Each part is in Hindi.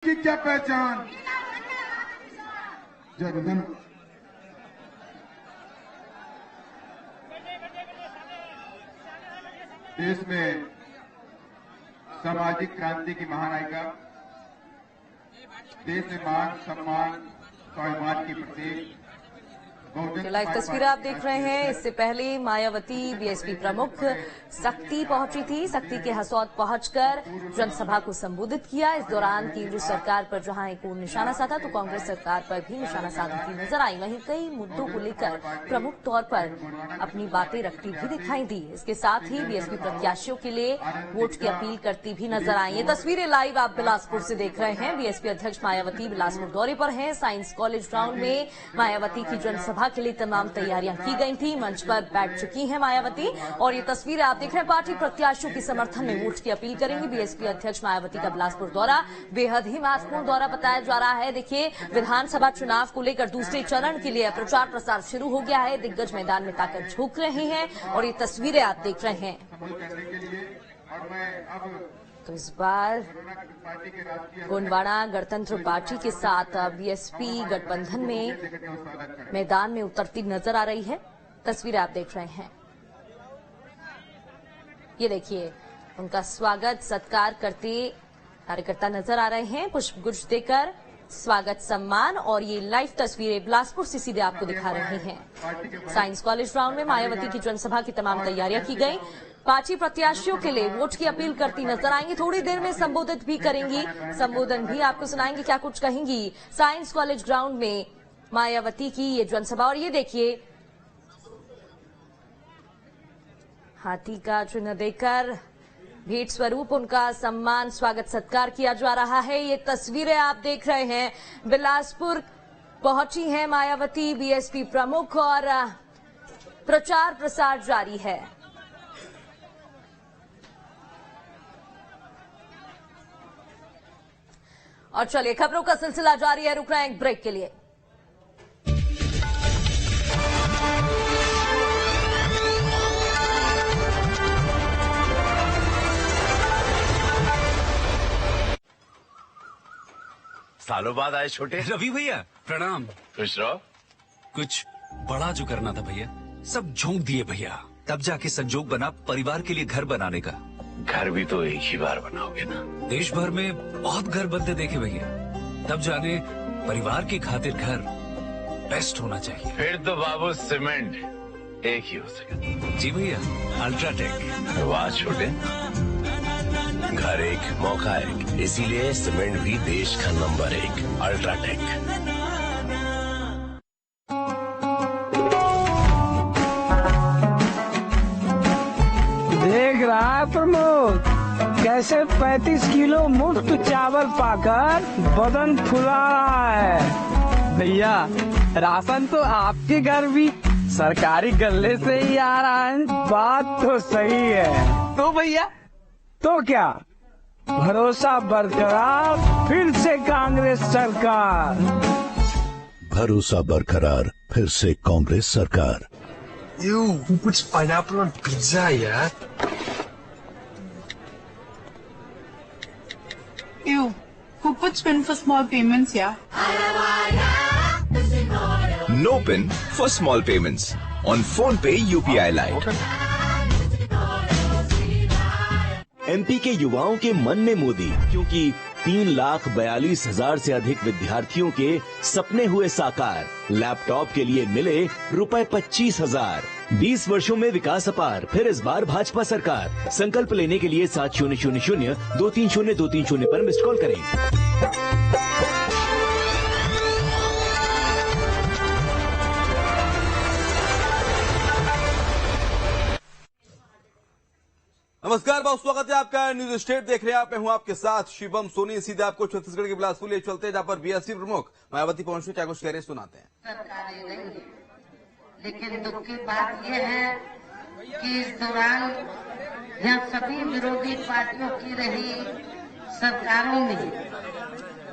की क्या पहचान। जनगण देश में सामाजिक क्रांति की महानायिका, देश में मान सम्मान स्वाभिमान की प्रतीक। लाइव तस्वीरें आप देख रहे हैं। इससे पहले मायावती बीएसपी प्रमुख सक्ती पहुंची थी। सक्ती के हसौद पहुंचकर जनसभा को संबोधित किया। इस दौरान केंद्र सरकार पर जहां एक और निशाना साधा तो कांग्रेस सरकार पर भी निशाना साधती नजर आई। वहीं कई मुद्दों को लेकर प्रमुख तौर पर अपनी बातें रखती भी दिखाई दी। इसके साथ ही बीएसपी प्रत्याशियों के लिए वोट की अपील करती भी नजर आई। ये तस्वीरें लाइव आप बिलासपुर से देख रहे हैं। बीएसपी अध्यक्ष मायावती बिलासपुर दौरे पर हैं। साइंस कॉलेज ग्राउंड में मायावती की जनसभा के लिए तमाम तैयारियां की गई थी। मंच पर बैठ चुकी हैं मायावती और ये तस्वीरें आप देख रहे हैं। पार्टी प्रत्याशियों के समर्थन में वोट की अपील करेंगी बीएसपी अध्यक्ष मायावती का बिलासपुर दौरा बेहद ही महत्वपूर्ण दौरा बताया जा रहा है। देखिए, विधानसभा चुनाव को लेकर दूसरे चरण के लिए प्रचार प्रसार शुरू हो गया है। दिग्गज मैदान में ताकत झोंक रहे हैं और ये तस्वीरें आप देख रहे हैं। तो इस बार गोंडवाना गणतंत्र पार्टी के साथ बीएसपी गठबंधन में मैदान में उतरती नजर आ रही है। तस्वीरें आप देख रहे हैं। ये देखिए, उनका स्वागत सत्कार करते कार्यकर्ता नजर आ रहे हैं। पुष्पगुच्छ देकर स्वागत सम्मान और ये लाइव तस्वीरें बिलासपुर से सीधे आपको दिखा रहे हैं। साइंस कॉलेज ग्राउंड में मायावती की जनसभा की तमाम तैयारियां की गई। पार्टी प्रत्याशियों के लिए वोट की अपील करती नजर आएंगी। थोड़ी देर में संबोधित भी करेंगी। संबोधन भी आपको सुनाएंगे क्या कुछ कहेंगी साइंस कॉलेज ग्राउंड में मायावती की ये जनसभा। और ये देखिए, हाथी का चिन्ह देकर भेंट स्वरूप उनका सम्मान स्वागत सत्कार किया जा रहा है। ये तस्वीरें आप देख रहे हैं। बिलासपुर पहुंची हैं मायावती बीएसपी प्रमुख और प्रचार प्रसार जारी है। और चलिए, खबरों का सिलसिला जारी है। रुक रहे हैं एक ब्रेक के लिए। सालों बाद आए छोटे। रवि भैया प्रणाम। खुश रहो। कुछ बड़ा जो करना था भैया, सब झोंक दिए भैया। तब जाके संजोग बना परिवार के लिए घर बनाने का। घर भी तो एक ही बार बनाओगे ना। देश भर में बहुत घर बनते देखे भैया, तब जाने परिवार की खातिर घर बेस्ट होना चाहिए। फिर तो बाबू सीमेंट एक ही हो सके। जी भैया, अल्ट्राटेक। वाह छोटे, घर एक मौका एक, इसीलिए सीमेंट भी देश का नंबर 1 अल्ट्राटेक। देख रहा है प्रमोद, कैसे 35 किलो मुफ्त चावल पाकर बदन फुला रहा है। भैया, राशन तो आपके घर भी सरकारी गल्ले से ही आ रहा है। बात तो सही है। तो भैया, तो क्या, भरोसा बरकरार, फिर से कांग्रेस सरकार। भरोसा बरकरार, फिर से कांग्रेस सरकार। Ew, who puts pineapple on pizza, yeah? Ew, who puts PIN for small payments, yeah? No PIN for small payments on PhonePe UPI Lite. MP के युवाओं के मन में मोदी, क्योंकि 3,42,000 से अधिक विद्यार्थियों के सपने हुए साकार। लैपटॉप के लिए मिले रुपए 25,000। 20 वर्षों में विकास अपार। फिर इस बार भाजपा सरकार। संकल्प लेने के लिए 7000-230-230 पर मिस्ड कॉल करें। नमस्कार, बहुत स्वागत है आपका न्यूज स्टेट देख रहे हैं आप। मैं हूं आपके साथ शिवम सोनी। सीधे आपको छत्तीसगढ़ के बिलासपुर ले चलते हैं, जहां पर बीएसपी प्रमुख मायावती पहुंचे। क्या कुछ कह रहे सुनाते हैं। सरकारें नहीं, लेकिन दुख की बात यह है कि इस दौरान जब सभी विरोधी पार्टियों की रही सरकारों में,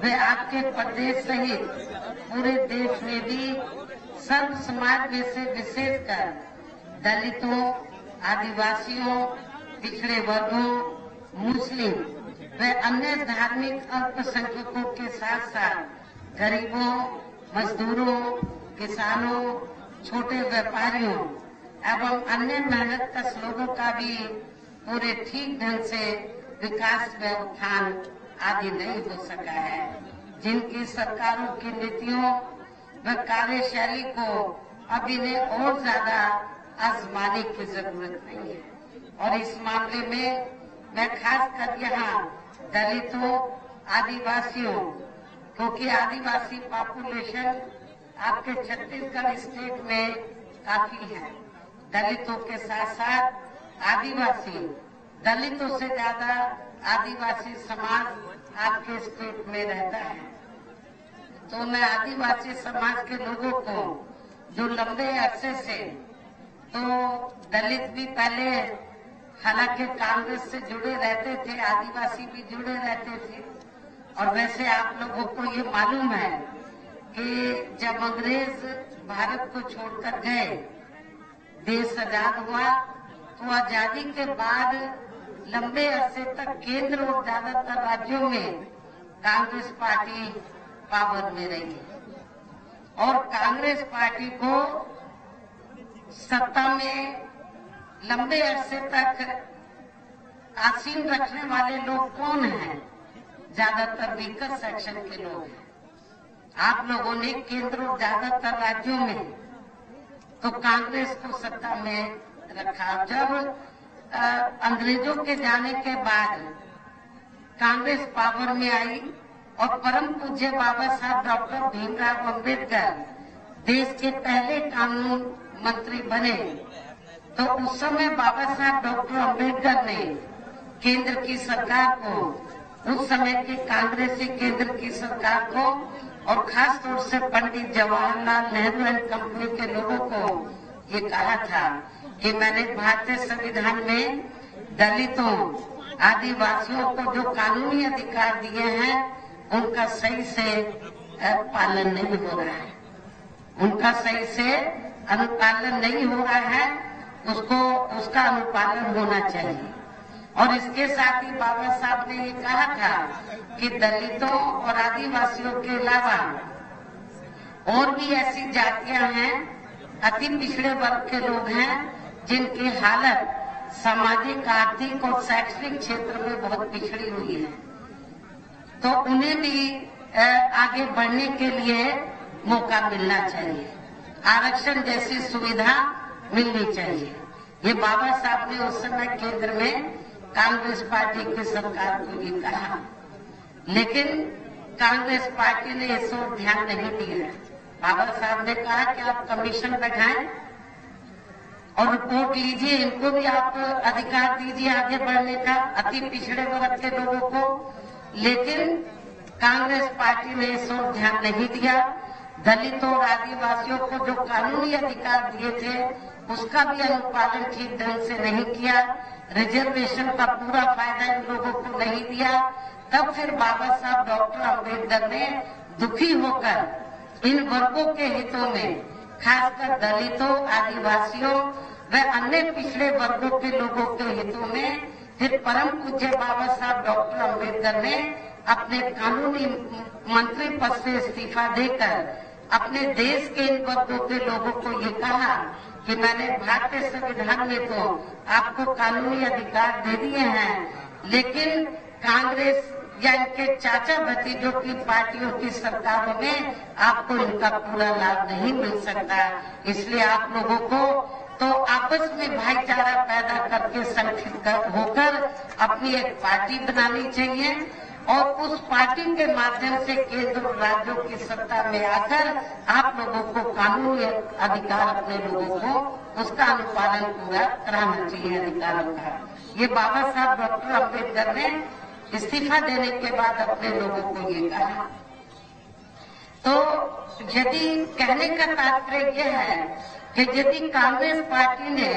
वे आपके प्रदेश सहित पूरे देश में भी सर्व समाज में से विशेषकर दलितों, आदिवासियों, पिछड़े वर्गों, मुस्लिम व अन्य धार्मिक अल्पसंख्यकों के साथ साथ गरीबों, मजदूरों, किसानों, छोटे व्यापारियों एवं अन्य मेहनतकश लोगों का भी पूरे ठीक ढंग से विकास व उत्थान आदि नहीं हो सका है, जिनकी सरकारों की नीतियों व कार्यशैली को अब इन्हें और ज्यादा आजमाने की जरूरत नहीं है। और इस मामले में मैं खासकर यहाँ दलितों, आदिवासियों, क्योंकि आदिवासी पॉपुलेशन आपके छत्तीसगढ़ स्टेट में काफी है, दलितों के साथ साथ आदिवासी, दलितों से ज्यादा आदिवासी समाज आपके स्टेट में रहता है। तो मैं आदिवासी समाज के लोगों को जो लंबे अरसे से, तो दलित भी पहले हालांकि कांग्रेस से जुड़े रहते थे, आदिवासी भी जुड़े रहते थे, और वैसे आप लोगों को ये मालूम है कि जब अंग्रेज भारत को छोड़कर गए, देश आजाद हुआ, तो आजादी के बाद लंबे अरसे तक केंद्र और ज्यादातर राज्यों में कांग्रेस पार्टी पावर में रही और कांग्रेस पार्टी को सत्ता में लंबे अरसे तक आसीन रखने वाले लोग कौन हैं? ज्यादातर वीकर सेक्शन के लोग हैं। आप लोगों ने केंद्र और ज्यादातर राज्यों में तो कांग्रेस को सत्ता में रखा। जब अंग्रेजों के जाने के बाद कांग्रेस पावर में आई और परम पूज्य बाबा साहब डॉक्टर भीमराव अंबेडकर देश के पहले कानून मंत्री बने, तो उस समय बाबा साहब डॉक्टर अंबेडकर ने केंद्र की सरकार को, उस समय के कांग्रेसी केंद्र की सरकार को और खास तौर से पंडित जवाहरलाल नेहरू एंड कंपनी के लोगों को ये कहा था कि मैंने भारतीय संविधान में दलितों, आदिवासियों को जो कानूनी अधिकार दिए हैं उनका सही से पालन नहीं हो रहा है, उनका सही से अनुपालन नहीं हो रहा है, उसका अनुपालन होना चाहिए। और इसके साथ ही बाबा साहब ने ये कहा था कि दलितों और आदिवासियों के अलावा और भी ऐसी जातियां हैं, अति पिछड़े वर्ग के लोग हैं, जिनकी हालत सामाजिक, आर्थिक और शैक्षणिक क्षेत्र में बहुत पिछड़ी हुई है, तो उन्हें भी आगे बढ़ने के लिए मौका मिलना चाहिए, आरक्षण जैसी सुविधा मिलनी चाहिए। ये बाबा साहब ने उस समय केंद्र में कांग्रेस पार्टी की सरकार को ये कहा, लेकिन कांग्रेस पार्टी ने इस ओर ध्यान नहीं दिया। बाबा साहब ने कहा कि आप कमीशन बैठाएं और रिपोर्ट लीजिए, इनको भी आप अधिकार दीजिए आगे बढ़ने का, अति पिछड़े वर्ग के लोगों को, लेकिन कांग्रेस पार्टी ने इस ओर ध्यान नहीं दिया। दलितों और आदिवासियों को जो कानूनी अधिकार दिए थे उसका भी अनुपालन ठीक ढंग से नहीं किया, रिजर्वेशन का पूरा फायदा इन लोगों को नहीं दिया। तब फिर बाबा साहब डॉक्टर अम्बेडकर ने दुखी होकर इन वर्गों के हितों में, खासकर दलितों, आदिवासियों व अन्य पिछड़े वर्गों के लोगों के हितों में, फिर परम पूज्य बाबा साहब डॉक्टर अम्बेडकर ने अपने कानूनी मंत्री पद से इस्तीफा देकर अपने देश के इन वर्गों के लोगों को ये कहा कि मैंने भारतीय संविधान में तो आपको कानूनी अधिकार दे दिए हैं, लेकिन कांग्रेस या इनके चाचा भतीजों की पार्टियों की सरकारों में आपको इनका पूरा लाभ नहीं मिल सकता। इसलिए आप लोगों को तो आपस में भाईचारा पैदा करके संगठित होकर अपनी एक पार्टी बनानी चाहिए और उस पार्टी के माध्यम से केंद्र और राज्यों की सत्ता में आकर आप लोगों को कानूनी अधिकार, अपने लोगों को उसका अनुपालन पूरा कराना चाहिए अधिकारों का। ये बाबा साहब डॉक्टर अम्बेडकर ने इस्तीफा देने के बाद अपने लोगों को ये कहा। तो यदि कहने का तात्पर्य यह है कि यदि कांग्रेस पार्टी ने,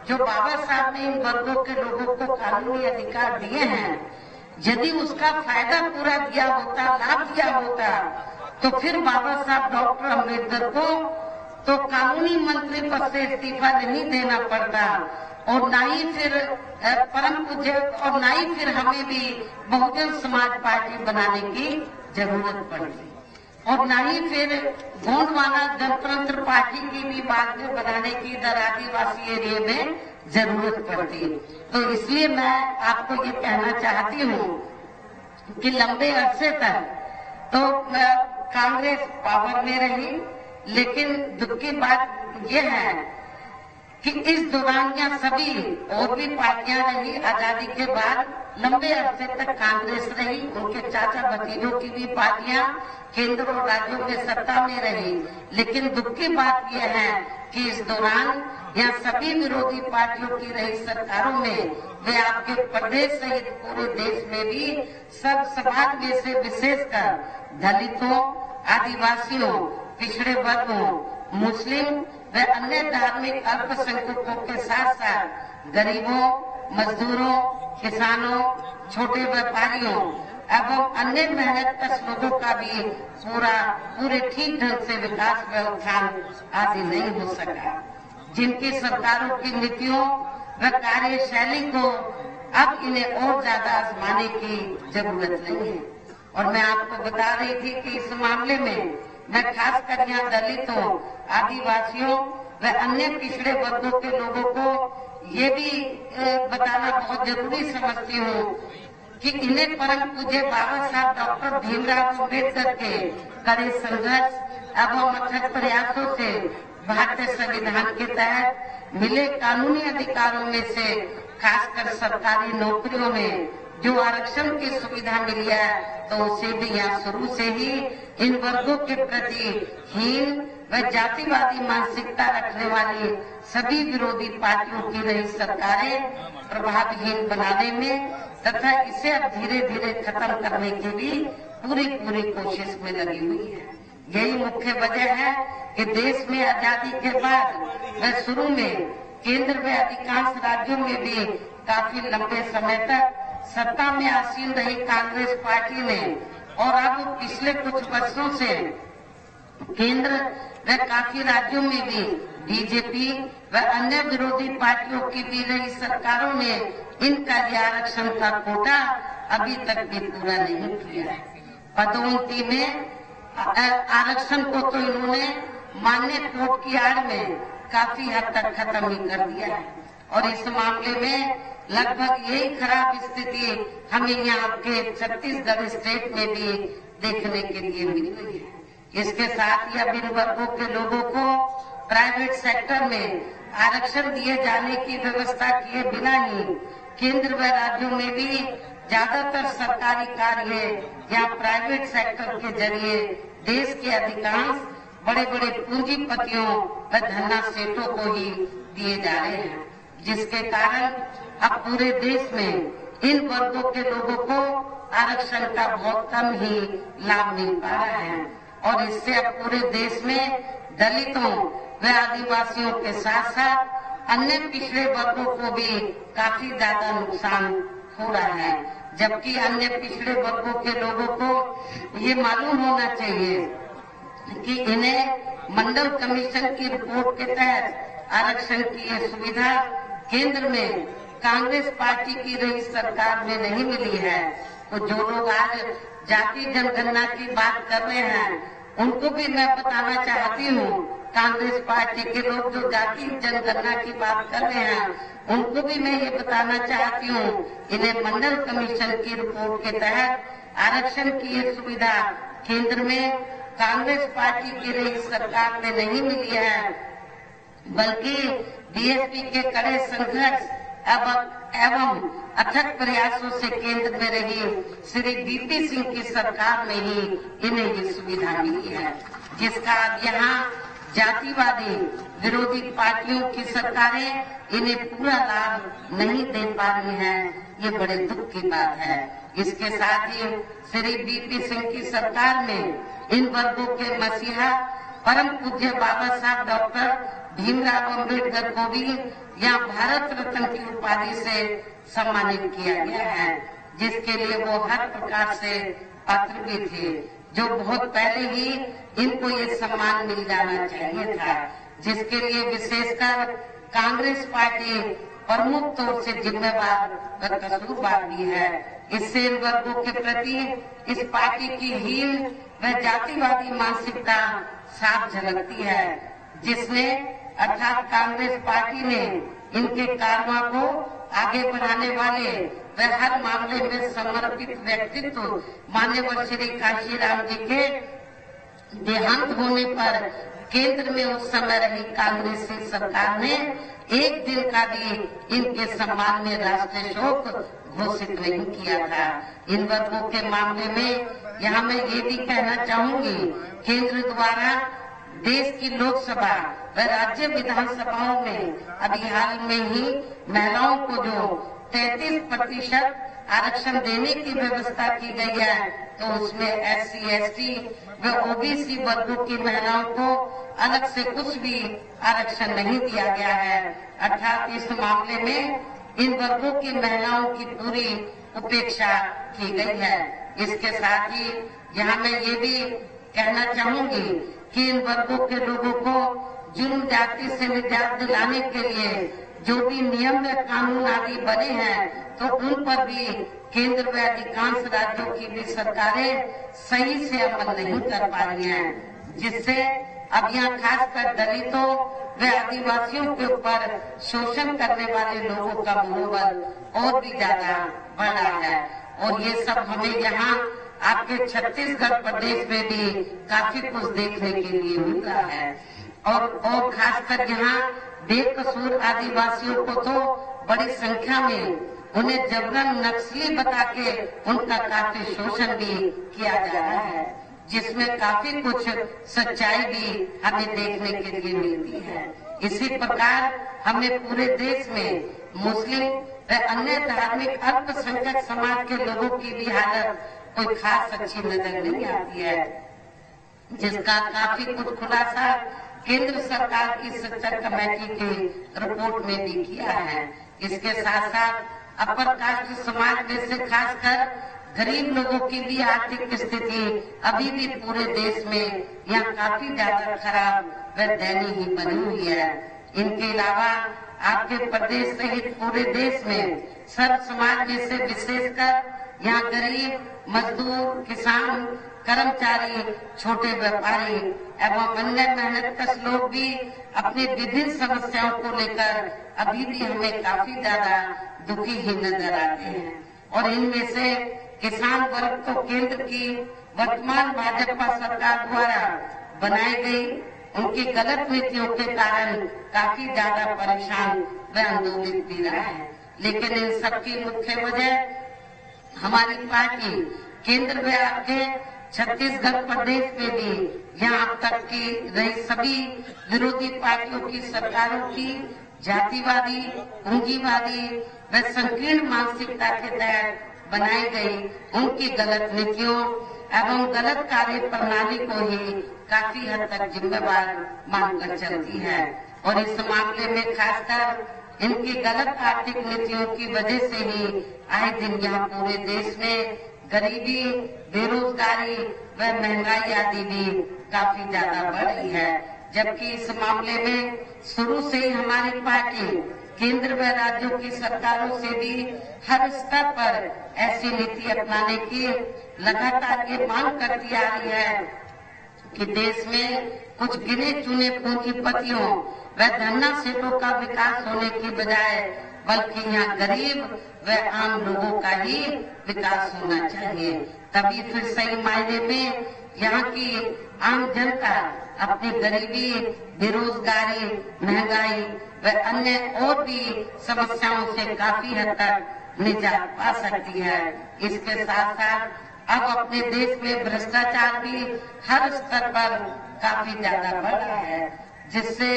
जो बाबा साहब ने इन वर्गों के लोगों को कानूनी अधिकार दिए हैं, यदि उसका फायदा पूरा दिया होता, लाभ दिया होता, तो फिर बाबा साहब डॉक्टर अम्बेडकर को तो कानूनी मंत्री पद से इस्तीफा नहीं देना पड़ता और ना ही फिर परम पूज्य और ना ही फिर हमें भी बहुजन समाज पार्टी बनाने की जरूरत पड़ी और ना ही फिर गोंडवाना जनतंत्र पार्टी की भी बाद में बनाने की इधर आदिवासी एरिया में जरूरत पड़ती। तो इसलिए मैं आपको ये कहना चाहती हूँ कि लंबे अरसे तक तो कांग्रेस पावर में रही, लेकिन दुख की बात यह है कि इस दौरान यहाँ सभी और भी पार्टियां रही। आजादी के बाद लंबे अरसे तक कांग्रेस रही, उनके चाचा भतीजों की भी पार्टियां केंद्र और राज्यों में सत्ता में रही। लेकिन दुख की बात यह है कि इस दौरान यहाँ सभी विरोधी पार्टियों की रही सरकारों में वे आपके प्रदेश सहित पूरे देश में भी सब समाज में से विशेषकर दलितों, आदिवासियों, पिछड़े वर्गों, मुस्लिम व अन्य धार्मिक अल्पसंख्यकों के साथ साथ गरीबों, मजदूरों, किसानों, छोटे व्यापारियों एवं अन्य मेहनतकश लोगों का भी पूरे ठीक ढंग से विकास व उत्थान आदि नहीं हो सका, जिनकी सरकारों की नीतियों व कार्यशैली को अब इन्हें और ज्यादा आजमाने की जरूरत नहीं है। और मैं आपको बता रही थी कि इस मामले में मैं खासकर यहाँ दलितों, आदिवासियों व अन्य पिछड़े वर्गों के लोगों को ये भी बताना बहुत जरूरी समझती हूँ कि इन्हें परम पूज्य बाबा साहब डॉक्टर भीमराव अम्बेडकर के कड़े संघर्ष एवं अथक प्रयासों से भारतीय संविधान के तहत मिले कानूनी अधिकारों में से खासकर सरकारी नौकरियों में जो आरक्षण की सुविधा मिली है, तो उसे भी यहाँ शुरू से ही इन वर्गों के प्रति हीन व जातिवादी मानसिकता रखने वाली सभी विरोधी पार्टियों की रही सरकारें प्रभावहीन बनाने में तथा इसे अब धीरे धीरे खत्म करने की भी पूरी कोशिश में लगी हुई है। यही मुख्य वजह है कि देश में आजादी के बाद व शुरू में केंद्र में अधिकांश राज्यों में भी काफी लंबे समय तक सत्ता में आसीन रही कांग्रेस पार्टी ने और अब पिछले कुछ वर्षों से केंद्र व काफी राज्यों में भी बीजेपी व अन्य विरोधी पार्टियों की भी रही सरकारों ने इनका आरक्षण का कोटा अभी तक भी पूरा नहीं किया है। पदोन्नति में आरक्षण को तो इन्होंने मान्य कोर्ट की आड़ में काफी हद तक खत्म ही कर दिया है और इस मामले में लगभग यही खराब स्थिति हमें यहाँ आपके छत्तीसगढ़ स्टेट में भी देखने के लिए मिल रही है। इसके साथ ही अब इन वर्गों के लोगों को प्राइवेट सेक्टर में आरक्षण दिए जाने की व्यवस्था किए बिना ही केंद्र व राज्यों में भी ज्यादातर सरकारी कार्य या प्राइवेट सेक्टर के जरिए देश के अधिकांश बड़े बड़े पूंजीपतियों व धन्ना सेठों को ही दिए जा रहे हैं, जिसके कारण अब पूरे देश में इन वर्गों के लोगों को आरक्षण का बहुत कम ही लाभ मिल पा रहा है और इससे अब पूरे देश में दलितों व आदिवासियों के साथ साथ अन्य पिछड़े वर्गों को भी काफी ज्यादा नुकसान हो रहा है। जबकि अन्य पिछड़े वर्गों के लोगों को ये मालूम होना चाहिए कि इन्हें मंडल कमीशन की रिपोर्ट के तहत आरक्षण की यह सुविधा केंद्र में कांग्रेस पार्टी की रही सरकार में नहीं मिली है। तो जो लोग आज जाति जनगणना की बात कर रहे हैं उनको भी मैं बताना चाहती हूँ, कांग्रेस पार्टी के लोग जो जाति जनगणना की बात कर रहे हैं उनको भी मैं ये बताना चाहती हूँ, इन्हें मंडल कमीशन की रिपोर्ट के तहत आरक्षण की ये सुविधा केंद्र में कांग्रेस पार्टी की रही सरकार में नहीं मिली है, बल्कि बीएसपी के कड़े संघर्ष एवं अथक प्रयासों से केंद्र में रही श्री बीपी सिंह की सरकार में ही इन्हें ये सुविधा मिली है, जिसका अब यहाँ जातिवादी विरोधी पार्टियों की सरकारें इन्हें पूरा लाभ नहीं दे पा रही हैं। ये बड़े दुख की बात है। इसके साथ ही श्री बीपी सिंह की सरकार में इन वर्गों के मसीहा परम पूज्य बाबा साहब डॉक्टर भीमराव अम्बेडकर को भी यहाँ भारत रत्न की उपाधि से सम्मानित किया गया है, जिसके लिए वो हर प्रकार से पात्र भी थे, जो बहुत पहले ही इनको ये सम्मान मिल जाना चाहिए था, जिसके लिए विशेषकर कांग्रेस पार्टी प्रमुख तौर से जिम्मेवार व कसूरवार भी है। इससे इन वर्गों के प्रति इस पार्टी की हीन व जातिवादी मानसिकता साफ झलकती है, जिसने अर्थात कांग्रेस पार्टी ने इनके कारवां को आगे बढ़ाने वाले व हर मामले में समर्पित व्यक्तित्व मान्यवर श्री काशीराम जी के देहांत होने पर केंद्र में उस समय रही कांग्रेसी सरकार ने एक दिन का भी इनके सम्मान में राष्ट्रीय शोक घोषित नहीं किया था। इन वर्गों के मामले में यहाँ मैं ये भी कहना चाहूंगी, केंद्र द्वारा देश की लोकसभा व राज्य विधानसभाओं में अभी हाल में ही महिलाओं को जो 33% आरक्षण देने की व्यवस्था की गई है, तो उसमें SC, ST व OBC वर्गों की महिलाओं को अलग से कुछ भी आरक्षण नहीं दिया गया है। अर्थात इस मामले में इन वर्गों की महिलाओं की पूरी उपेक्षा की गई है। इसके साथ ही यहाँ मैं ये भी कहना चाहूंगी कि इन वर्गों के लोगों को जुर्म जाति से निजात दिलाने के लिए जो भी नियम व कानून आदि बने हैं, तो उन पर भी केंद्र व अधिकांश राज्यों की भी सरकारें सही से अमल नहीं कर पा रही हैं, जिससे अब यहाँ खासकर दलितों व आदिवासियों के ऊपर शोषण करने वाले लोगों का मनोबल और भी ज्यादा बढ़ा है। और ये सब हमें यहाँ आपके छत्तीसगढ़ प्रदेश में भी काफी कुछ देखने के लिए मिल रहा है। और खासकर यहाँ बेकसूर आदिवासियों को तो बड़ी संख्या में उन्हें जबरन नक्सली बता के उनका काफी शोषण भी किया जा रहा है, जिसमें काफी कुछ सच्चाई भी हमें देखने के लिए मिलती है। इसी प्रकार हमें पूरे देश में मुस्लिम व अन्य धार्मिक अल्पसंख्यक समाज के लोगों की भी हालत कोई खास अच्छी नजर नहीं आती है, जिसका काफी कुछ खुलासा केंद्र सरकार की सच्चर कमेटी की रिपोर्ट में भी किया है। इसके साथ साथ अपर कास्ट समाज में से खासकर गरीब लोगों की भी आर्थिक स्थिति अभी भी पूरे देश में यहाँ काफी ज्यादा खराब व दयनीय बनी हुई है। इनके अलावा आपके प्रदेश सहित पूरे देश में सर्व समाज में से विशेषकर यहाँ गरीब, मजदूर, किसान, कर्मचारी, छोटे व्यापारी एवं अन्य मेहनतकश लोग भी अपनी विभिन्न समस्याओं को लेकर अभी भी हमें काफी ज्यादा दुखी ही नजर आते हैं। और इनमें से किसान वर्ग तो केंद्र की वर्तमान भाजपा सरकार द्वारा बनाई गई उनकी गलत नीतियों के कारण काफी ज्यादा परेशान व आंदोलित भी रहा है। लेकिन इन सबकी मुख्य वजह हमारी पार्टी केंद्र में आपके छत्तीसगढ़ प्रदेश में भी यहाँ अब तक की रही सभी विरोधी पार्टियों की सरकारों की जातिवादी, पूंजीवादी व संकीर्ण मानसिकता के तहत बनाई गई उनकी गलत नीतियों एवं गलत कार्य प्रणाली को ही काफी हद तक जिम्मेवार मानकर चलती है। और इस मामले में खासकर इनकी गलत आर्थिक नीतियों की वजह से ही आए दिन यहाँ पूरे देश में गरीबी, बेरोजगारी व महंगाई आदि भी काफी ज्यादा बढ़ रही है। जबकि इस मामले में शुरू से ही हमारी पार्टी केंद्र व राज्यों की सरकारों से भी हर स्तर पर ऐसी नीति अपनाने की लगातार ये मांग करती आ रही है कि देश में कुछ गिने चुने पूंजीपतियों व धन्ना सेठों का विकास होने की बजाय बल्कि यहाँ गरीब व आम लोगों का ही विकास होना चाहिए। तभी फिर सही मायने में यहाँ की आम जनता अपनी गरीबी, बेरोजगारी, महंगाई व अन्य और भी समस्याओं से काफी हद तक निजात पा सकती है। इसके साथ साथ अब अपने देश में भ्रष्टाचार भी हर स्तर पर काफी ज्यादा बढ़ रहा है, जिससे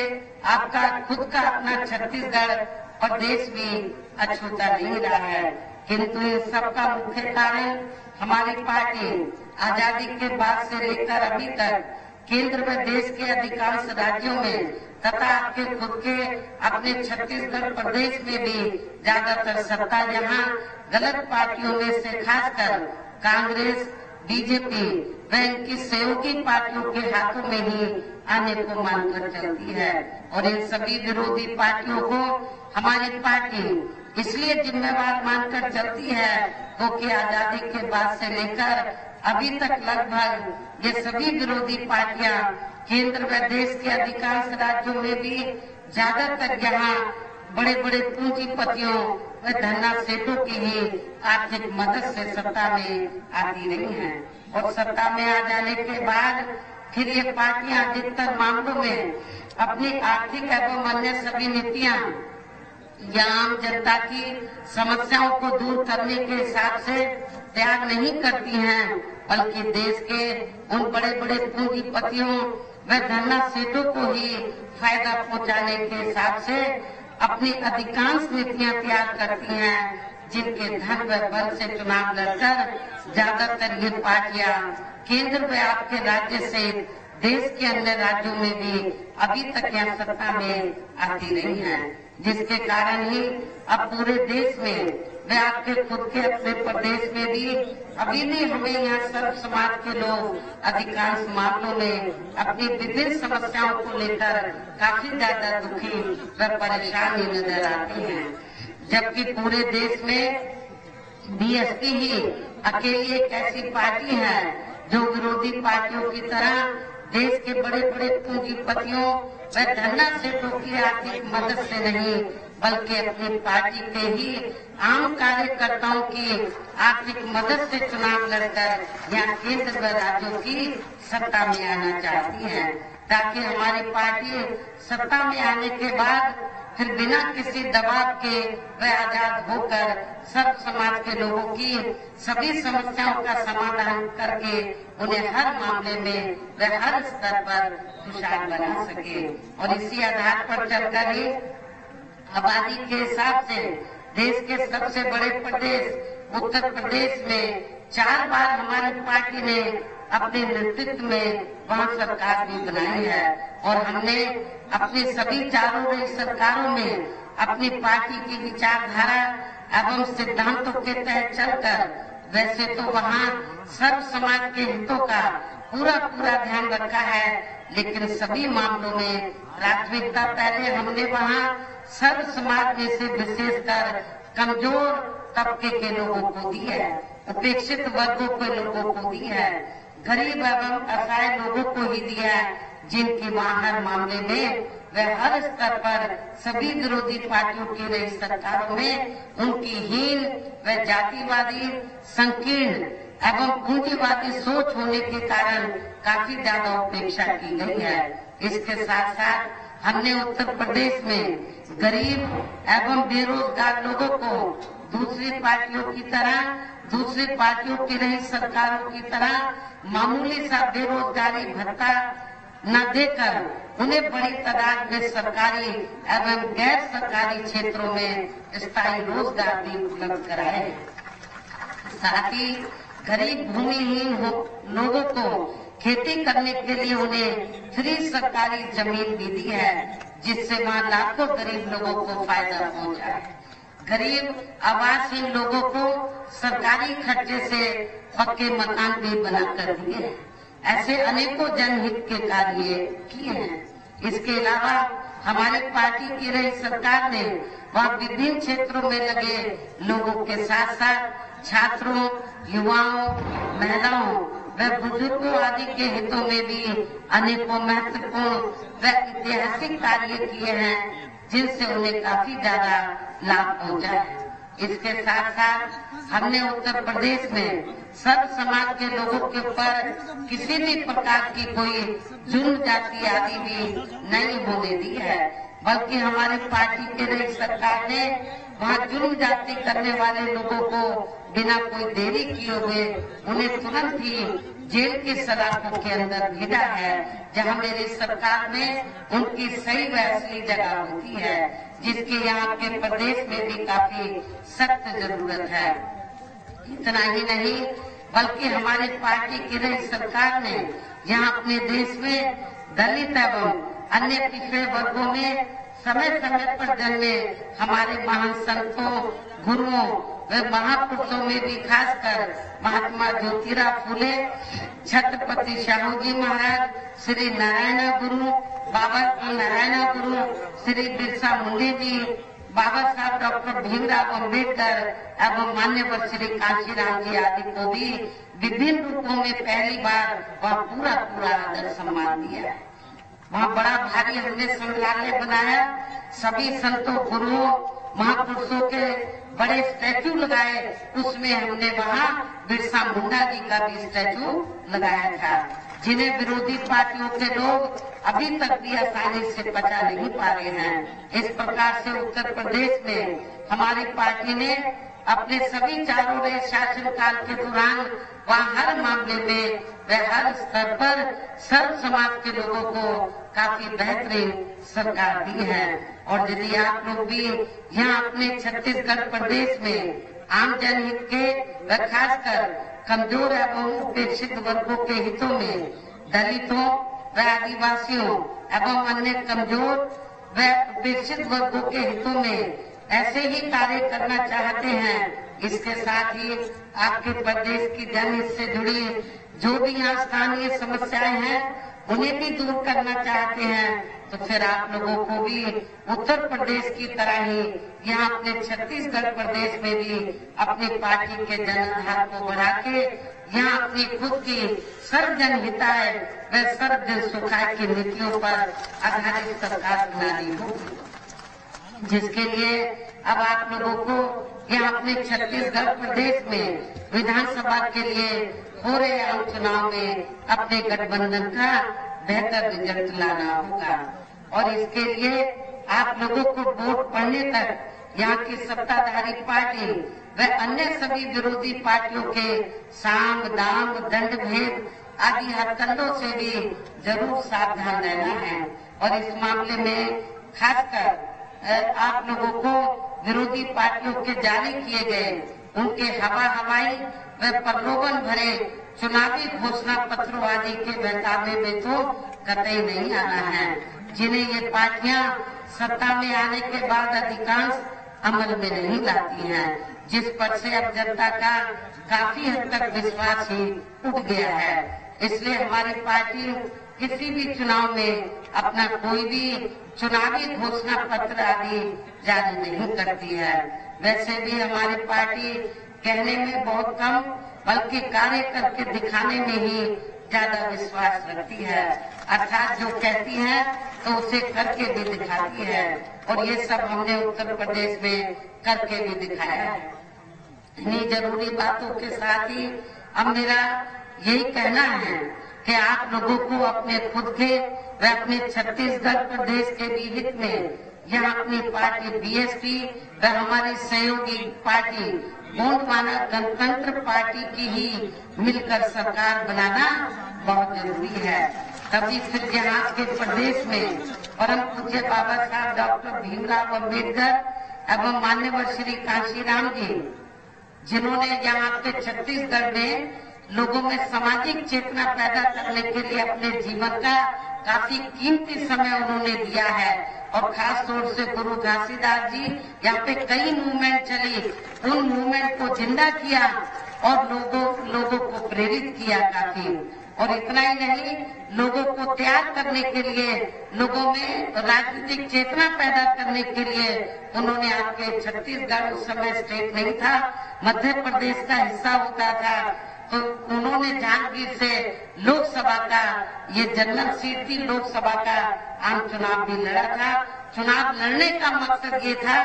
आपका खुद का अपना छत्तीसगढ़ प्रदेश भी अछूता नहीं रहा है। किंतु इन सबका मुख्य कारण हमारी पार्टी आजादी के बाद से लेकर अभी तक केंद्र व देश के अधिकांश राज्यों में तथा आपके खुद के अपने छत्तीसगढ़ प्रदेश में भी ज्यादातर सत्ता यहाँ गलत पार्टियों में से खासकर कांग्रेस बीजेपी व इनकी सहयोगी पार्टियों के हाथों में ही आने को मानकर चलती है। और इन सभी विरोधी पार्टियों को हमारी पार्टी इसलिए जिम्मेवार मानकर चलती है क्योंकि आजादी के बाद से लेकर अभी तक लगभग ये सभी विरोधी पार्टियां केंद्र व देश के अधिकांश राज्यों में भी ज्यादातर यहाँ बड़े बड़े पूंजीपतियों व धन्ना सेठों की ही आर्थिक मदद से सत्ता में आती रही हैं। और सत्ता में आ जाने के बाद फिर ये पार्टियां अधिकतर मामलों में अपनी आर्थिक एवं अन्य सभी नीतियां या आम जनता की समस्याओं को दूर करने के हिसाब से तैयार नहीं करती हैं, बल्कि देश के उन बड़े बड़े पूंजीपतियों व धन्ना सेठों को ही फायदा पहुंचाने के हिसाब से अपनी अधिकांश नीतियां तैयार करती हैं, जिनके धन व बल से चुनाव लड़कर ज्यादातर ये पार्टियां केंद्र व आपके राज्य से देश के अन्य राज्यों में भी अभी तक यहाँ सत्ता में आती रही हैं, जिसके कारण ही अब पूरे देश में व आपके खुद के अपने प्रदेश में भी अभी भी हमें यहाँ सर्व समाज के लोग अधिकांश मामलों में अपनी विभिन्न समस्याओं को लेकर काफी ज्यादा दुखी व परेशान ही नजर आते हैं। जबकि पूरे देश में बीएसपी ही अकेली एक ऐसी पार्टी है जो विरोधी पार्टियों की तरह देश के बड़े बड़े पूंजीपतियों व धन्ना सेठों की आर्थिक मदद से नहीं, बल्कि अपनी पार्टी के ही आम कार्यकर्ताओं की आर्थिक मदद से चुनाव लड़कर यहाँ केंद्र व राज्यों की सत्ता में आना चाहती है, ताकि हमारी पार्टी सत्ता में आने के बाद फिर बिना किसी दबाव के व आजाद होकर सब समाज के लोगों की सभी समस्याओं का समाधान करके उन्हें हर मामले में व हर स्तर पर खुशहाल बना सके। और इसी आधार पर चलकर ही आबादी के हिसाब से देश के सबसे बड़े प्रदेश उत्तर प्रदेश में 4 बार हमारी पार्टी ने अपने नेतृत्व में वहाँ सरकार भी बनाई है। और हमने अपनी सभी चारों सरकारों में अपनी पार्टी की विचारधारा एवं सिद्धांतों के तहत चलकर वैसे तो वहाँ सर्व समाज के हितों का पूरा ध्यान रखा है, लेकिन सभी मामलों में प्राथमिकता पहले हमने वहाँ सर्व समाज में से विशेषकर कमजोर तबके के लोगों को दी है, उपेक्षित वर्गों के लोगों को दी है, गरीब एवं असहाय लोगों को ही दिया है, जिनके वहाँ हर मामले में व हर स्तर पर सभी विरोधी पार्टियों की रही सरकारों में उनकी हीन व जातिवादी संकीर्ण एवं पूंजीवादी सोच होने के कारण काफी ज्यादा उपेक्षा की गई है। इसके साथ साथ हमने उत्तर प्रदेश में गरीब एवं बेरोजगार लोगों को दूसरी पार्टियों की तरह, दूसरी पार्टियों की रही सरकारों की तरह मामूली सा बेरोजगारी भत्ता न देकर उन्हें बड़ी तादाद में सरकारी एवं गैर सरकारी क्षेत्रों में स्थायी रोजगार भी उपलब्ध कराए। साथ ही गरीब भूमिहीन लोगों को खेती करने के लिए उन्हें फ्री सरकारी जमीन भी दी है, जिससे वहाँ लाखों गरीब लोगों को फायदा पहुँचा है। गरीब आवासहीन लोगों को सरकारी खर्चे से पक्के मकान भी बनाकर दिए हैं। ऐसे अनेकों जनहित के कार्य किए हैं। इसके अलावा हमारी पार्टी की रही सरकार ने वहाँ विभिन्न क्षेत्रों में लगे लोगों के साथ साथ छात्रों, युवाओं, महिलाओं व बुजुर्गों आदि के हितों में भी अनेकों महत्वपूर्ण व ऐतिहासिक कार्य किए हैं, जिनसे उन्हें काफी ज्यादा लाभ पहुंचा है। इसके साथ साथ हमने उत्तर प्रदेश में सर्व समाज के लोगों के ऊपर किसी भी प्रकार की कोई जुर्म जाति आदि भी नहीं होने दी है, बल्कि हमारी पार्टी के रही सरकार ने वहाँ जुर्म जाति करने वाले लोगों को बिना कोई देरी किए हुए उन्हें तुरंत ही जेल की सलाखों के अंदर भेजा है, जहाँ मेरी सरकार में उनकी सही व असली जगह होती है, जिसकी यहाँ के प्रदेश में भी काफी सख्त जरूरत है। इतना ही नहीं, बल्कि हमारी पार्टी की रही सरकार ने यहाँ अपने देश में दलित एवं अन्य पिछड़े वर्गों में समय समय पर जन्मे हमारे महान संतों, गुरुओं व महापुरुषों में भी खासकर महात्मा ज्योतिराव फूले, छत्रपति शाहू जी महाराज, श्री नारायण गुरु, बाबा नारायण गुरु, श्री बिरसा मुंडा जी, बाबा साहब डॉक्टर भीमराव अम्बेडकर एवं मान्यवर श्री कांशीराम जी आदि को भी विभिन्न रूपों में पहली बार वह पूरा आदर सम्मान दिया। वहाँ बड़ा भारी हमने संग्रहालय बनाया, सभी संतों, गुरुओं, महापुरुषों के बड़े स्टैचू लगाए। उसमें हमने वहाँ बिरसा मुंडा जी का भी स्टैचू लगाया था, जिन्हें विरोधी पार्टियों के लोग अभी तक भी आसानी से पचा नहीं पा रहे हैं। इस प्रकार से उत्तर प्रदेश में हमारी पार्टी ने अपने सभी चारों रहे शासनकाल के दौरान वहाँ हर मामले में व हर स्तर पर सर्व समाज के लोगों को काफी बेहतरीन सरकार दी है। और यदि आप लोग भी यहाँ अपने छत्तीसगढ़ प्रदेश में आम जनहित के व खासकर कमजोर एवं उपेक्षित वर्गों के हितों में दलितों व आदिवासियों एवं अन्य कमजोर व उपेक्षित वर्गों के हितों में ऐसे ही कार्य करना चाहते हैं, इसके साथ ही आपके प्रदेश की जनहित से जुड़ी जो भी यहाँ स्थानीय समस्याएं हैं उन्हें भी दूर करना चाहते हैं, तो फिर आप लोगों को भी उत्तर प्रदेश की तरह ही यहाँ अपने छत्तीसगढ़ प्रदेश में भी अपनी पार्टी के जनाधार को बढ़ा के यहाँ अपनी खुद की सर्व जनहिताय व सर्व जन सुखाय की नीतियों पर आधारित सरकार बनानी होगी, जिसके लिए अब आप लोगों को यहाँ अपने छत्तीसगढ़ प्रदेश में विधानसभा के लिए हो रहे आम चुनाव में अपने गठबंधन का बेहतर रिजल्ट लाना होगा। और इसके लिए आप लोगों को वोट पड़ने तक यहाँ की सत्ताधारी पार्टी व अन्य सभी विरोधी पार्टियों के साम दाम दंड भेद आदि हरकंडों से भी जरूर सावधान रहना है। और इस मामले में खासकर आप लोगों को विरोधी पार्टियों के जारी किए गए उनके हवाई व प्रलोभन भरे चुनावी घोषणा पत्रों आदि के बहकावे में तो कतई नहीं आना है, जिन्हें ये पार्टियां सत्ता में आने के बाद अधिकांश अमल में नहीं लाती हैं, जिस पर से अब जनता का काफी हद तक विश्वास ही उठ गया है। इसलिए हमारी पार्टी किसी भी चुनाव में अपना कोई भी चुनावी घोषणा पत्र आदि जारी नहीं करती है। वैसे भी हमारी पार्टी कहने में बहुत कम बल्कि कार्य करके दिखाने में ही ज्यादा विश्वास रखती है, अर्थात जो कहती है तो उसे करके भी दिखाती है। और ये सब हमने उत्तर प्रदेश में करके भी दिखाया है। इन्हीं जरूरी बातों के साथ ही अब मेरा यही कहना है कि आप लोगों को अपने खुद के व अपने छत्तीसगढ़ प्रदेश के भी हित में यहाँ अपनी पार्टी बीएसपी व हमारी सहयोगी पार्टी गोंडवाना गणतंत्र पार्टी की ही मिलकर सरकार बनाना बहुत जरूरी है। तभी फिर यहाँ के प्रदेश में परम पूज्य बाबा साहब डॉक्टर भीमराव अम्बेडकर एवं मान्यवर श्री कांशीराम जी, जिन्होंने यहाँ पे छत्तीसगढ़ में लोगों में सामाजिक चेतना पैदा करने के लिए अपने जीवन का काफी कीमती समय उन्होंने दिया है। और खास तौर से गुरु घासीदास जी यहाँ पे कई मूवमेंट चली, उन मूवमेंट को जिंदा किया और लोगों को प्रेरित किया काफी। और इतना ही नहीं, लोगों को त्याग करने के लिए, लोगों में राजनीतिक चेतना पैदा करने के लिए उन्होंने आपके छत्तीसगढ़ उस समय स्टेट नहीं था, मध्य प्रदेश का हिस्सा होता था, तो उन्होंने जांजगीर से लोकसभा का ये जनरल सीट थी, लोकसभा का आम चुनाव भी लड़ा था। चुनाव लड़ने का मकसद ये था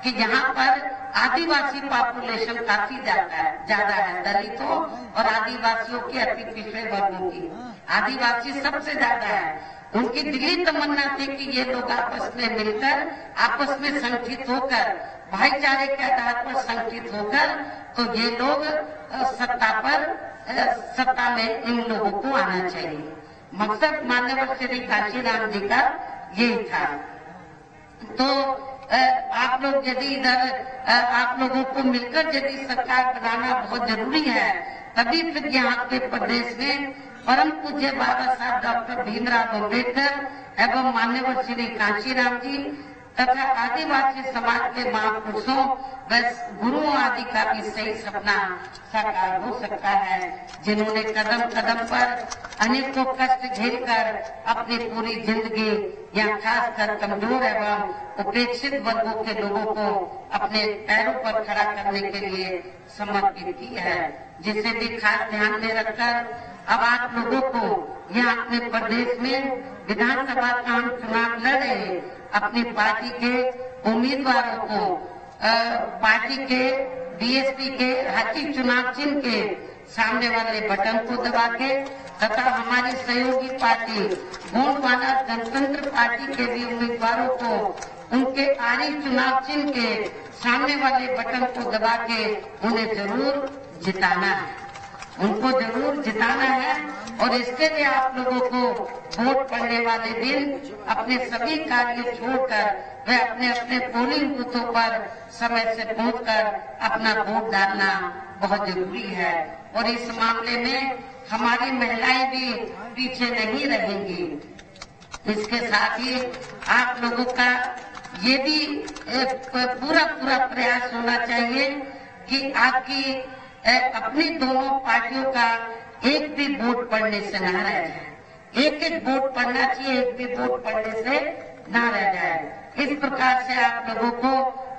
कि यहाँ पर आदिवासी पॉपुलेशन काफी ज्यादा है, दलितों और आदिवासियों के अति पिछड़े वर्गों की आदिवासी सबसे ज्यादा है। उनकी दिली तमन्ना थी कि ये लोग आपस में मिलकर, आपस में संगठित होकर, भाईचारे के आधार पर संगठित होकर, तो ये लोग सत्ता में इन लोगों को आना चाहिए। मकसद माननीय श्री कांशीराम जी का यही था। तो आप लोग यदि इधर आप लोगों को मिलकर यदि सरकार बनाना बहुत जरूरी है, तभी फिर यहाँ के प्रदेश में परम पूज्य बाबा साहब डॉक्टर भीमराव अम्बेडकर एवं मान्यवर श्री कांशीराम जी तथा आदिवासी समाज के महापुरुषों व गुरुओं आदि का भी सही सपना साकार हो सकता है, जिन्होंने कदम कदम पर अनेकों कष्ट झेलकर अपनी पूरी जिंदगी या खासकर कमजोर एवं उपेक्षित वर्गों के लोगों को अपने पैरों पर खड़ा करने के लिए समर्पित की है, जिसे भी खास ध्यान में रखकर अब आप लोगों को यहाँ अपने प्रदेश में विधानसभा का हम चुनाव लड़ रहे अपनी पार्टी के उम्मीदवारों को पार्टी के बीएसपी के हाथी चुनाव चिन्ह के सामने वाले बटन को दबा के तथा हमारी सहयोगी पार्टी गोंडवाना जनतंत्र पार्टी के भी उम्मीदवारों को उनके आरी चुनाव चिन्ह के सामने वाले बटन को दबा के उन्हें जरूर जिताना है, उनको जरूर जिताना है। और इसके लिए आप लोगों को वोट पड़ने वाले दिन अपने सभी कार्य छोड़कर वे अपने अपने पोलिंग बूथों पर समय से पहुंचकर अपना वोट डालना बहुत जरूरी है। और इस मामले में हमारी महिलाएं भी पीछे नहीं रहेंगी। इसके साथ ही आप लोगों का ये भी पूरा प्रयास होना चाहिए कि आपकी अपनी दोनों पार्टियों का एक भी वोट पड़ने से न रह जाए। एक एक वोट पड़ना चाहिए, एक भी वोट पड़ने से न रह जाए। इस प्रकार से आप लोगों को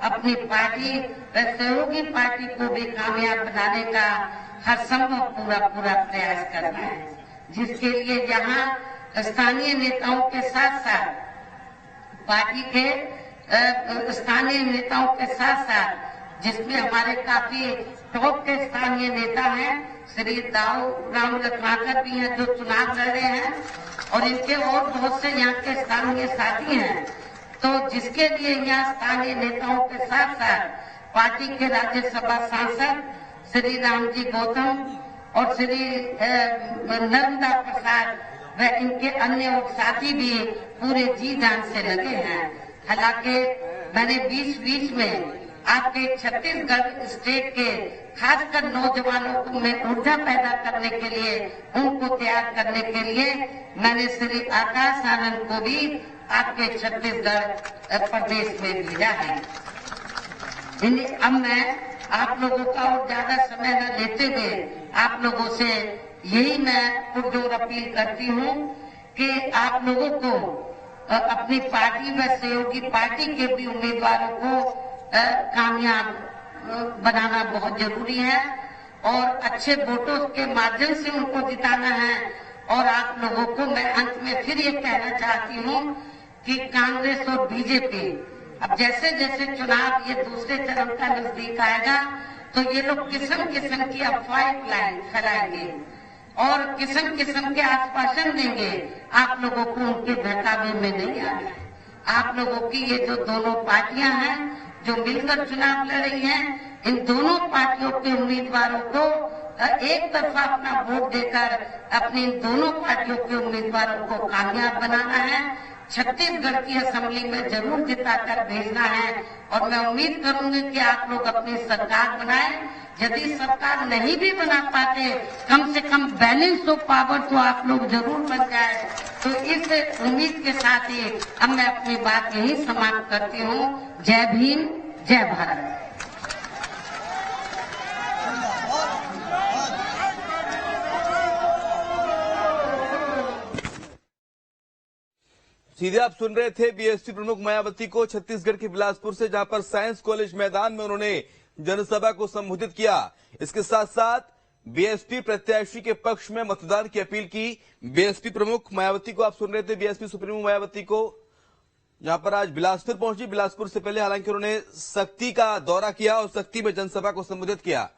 अपनी पार्टी व सहयोगी पार्टी को भी कामयाब बनाने का हर संभव पूरा प्रयास करना है, जिसके लिए यहाँ स्थानीय नेताओं के साथ साथ पार्टी के स्थानीय नेताओं के साथ साथ जिसमें हमारे काफी टॉप के स्थानीय नेता हैं, श्री राम रत्नाकर भी हैं जो चुनाव लड़ रहे हैं, और इनके और बहुत से यहाँ के स्थानीय साथी हैं। तो जिसके लिए यहाँ स्थानीय नेताओं के साथ साथ पार्टी के राज्यसभा सांसद श्री रामजी गौतम और श्री नर्मदा प्रसाद व इनके अन्य साथी भी पूरे जी जान से लगे हैं। हालांकि मैंने बीच में आपके छत्तीसगढ़ स्टेट के खासकर नौजवानों में ऊर्जा पैदा करने के लिए, उनको तैयार करने के लिए मैंने श्री आकाश आनंद को भी आपके छत्तीसगढ़ प्रदेश में भेजा है। अब मैं आप लोगों का और ज्यादा समय न लेते हुए आप लोगों से यही मैं पुरजोर अपील करती हूँ कि आप लोगों को अपनी पार्टी व सहयोगी पार्टी के भी उम्मीदवारों को कामयाब बनाना बहुत जरूरी है और अच्छे वोटों के माध्यम से उनको जिताना है। और आप लोगों को मैं अंत में फिर ये कहना चाहती हूँ कि कांग्रेस और बीजेपी अब जैसे जैसे चुनाव ये दूसरे चरण का नजदीक आएगा तो ये लोग किस्म किस्म की अफवाहें फैलाएंगे और किस्म किस्म के आश्वासन देंगे। आप लोगों को उनके बहकावे में नहीं आना है। आप लोगों की ये जो दोनों पार्टियां हैं जो मिलकर चुनाव लड़ रही हैं, इन दोनों पार्टियों के उम्मीदवारों को एक तरफा अपना वोट देकर अपनी इन दोनों पार्टियों के उम्मीदवारों को कामयाब बनाना है, छत्तीसगढ़ की असेंबली में जरूर जिताकर भेजना है। और मैं उम्मीद करूंगी कि आप लोग अपनी सरकार बनाएं। यदि सरकार नहीं भी बना पाते, कम से कम बैलेंस ऑफ पावर तो आप लोग जरूर बन जाए। तो इस उम्मीद के साथ ही अब मैं अपनी बात यही समाप्त करती हूँ। जय भीम, जय भारत। सीधे आप सुन रहे थे बीएसपी प्रमुख मायावती को छत्तीसगढ़ के बिलासपुर से, जहां पर साइंस कॉलेज मैदान में उन्होंने जनसभा को संबोधित किया। इसके साथ साथ बीएसपी प्रत्याशी के पक्ष में मतदान की अपील की। बीएसपी प्रमुख मायावती को आप सुन रहे थे, बीएसपी सुप्रीमो मायावती को, जहां पर आज बिलासपुर पहुंची। बिलासपुर से पहले हालांकि उन्होंने सक्ती का दौरा किया और सक्ती में जनसभा को संबोधित किया।